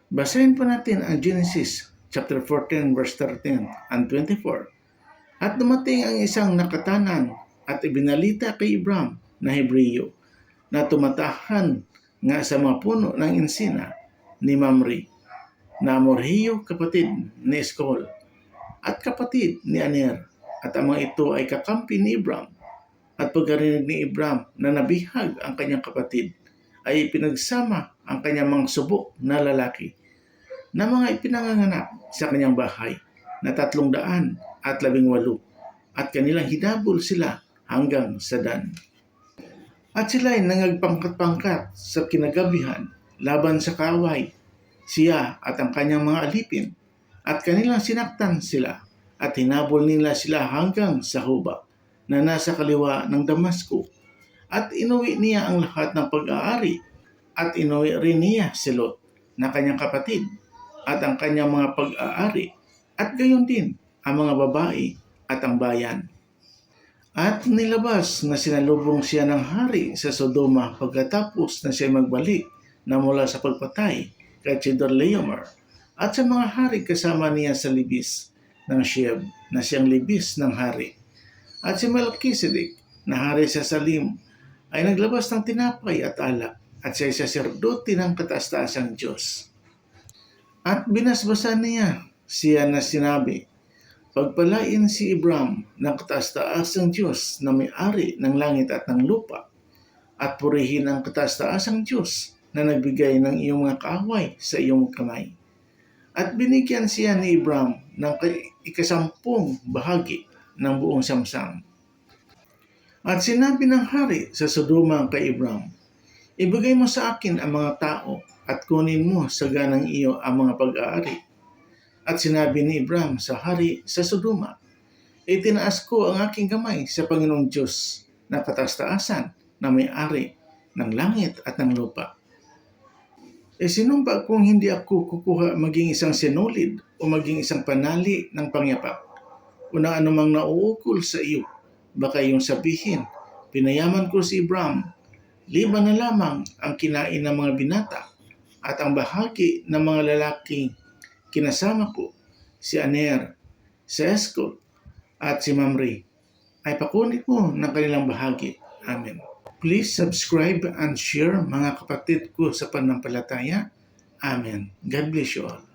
Basahin po natin ang Genesis chapter 14 verse 13 and 24. At dumating ang isang nakatanan at ibinalita kay Abraham na Hebreo na tumatahan nga sa mga puno ng insina ni Mamre na Amorheo kapatid ni Eskol at kapatid ni Aner, at ang mga ito ay kakampi ni Abraham. At pagkarinig ni Abraham na nabihag ang kanyang kapatid, ay pinagsama ang kanyang mga subok na lalaki na mga ipinanganganak sa kanyang bahay na 318 at kanilang hinabol sila hanggang sa Dan. At sila ay nangagpangkat-pangkat sa kinagabihan laban sa kaaway, siya at ang kanyang mga alipin, at kanilang sinaktan sila at hinabol nila sila hanggang sa Hoba na nasa kaliwa ng Damasco, at inuwi niya ang lahat ng pag-aari, at inuwi rin niya si Lot na kanyang kapatid at ang kanyang mga pag-aari, at gayon din ang mga babae at ang bayan. At nilabas na sinalubong siya ng hari sa Sodoma pagkatapos na siya magbalik na mula sa pagpatay kay Chedorlaomer, at sa mga hari kasama niya sa libis ng Sheb na siyang libis ng hari. At si Melchizedek na hari sa Salim ay naglabas ng tinapay at alak, at siya ay saserdote ng kataas-taasang Diyos. At binasbasan niya siya na sinabi, pagpalain si Abraham ng kataas-taasang Diyos na may-ari ng langit at ng lupa, at purihin ang kataas-taasang Diyos na nagbigay ng iyong mga kaaway sa iyong kamay. At binigyan siya ni Abraham ng 10 bahagi ng buong samsam. At sinabi ng hari sa Sodoma kay Abraham, ibigay mo sa akin ang mga tao at kunin mo sa ganang iyo ang mga pag-aari. At sinabi ni Abraham sa hari sa Sodoma, itinaas ko ang aking kamay sa Panginoong Diyos na kataas-taasan na may-ari ng langit at ng lupa. Sinumpa kung hindi ako kukuha maging isang sinulid o maging isang panali ng pangyapak o na anumang nauukol sa iyo, baka iyong sabihin, pinayaman ko si Abraham, liban na lamang ang kinain ng mga binata at ang bahagi ng mga lalaking kinasama ko, si Aner, si Eskol at si Mamre, ay pakunin mo ng kanilang bahagi. Amen. Please subscribe and share mga kapatid ko sa pananampalataya. Amen. God bless you all.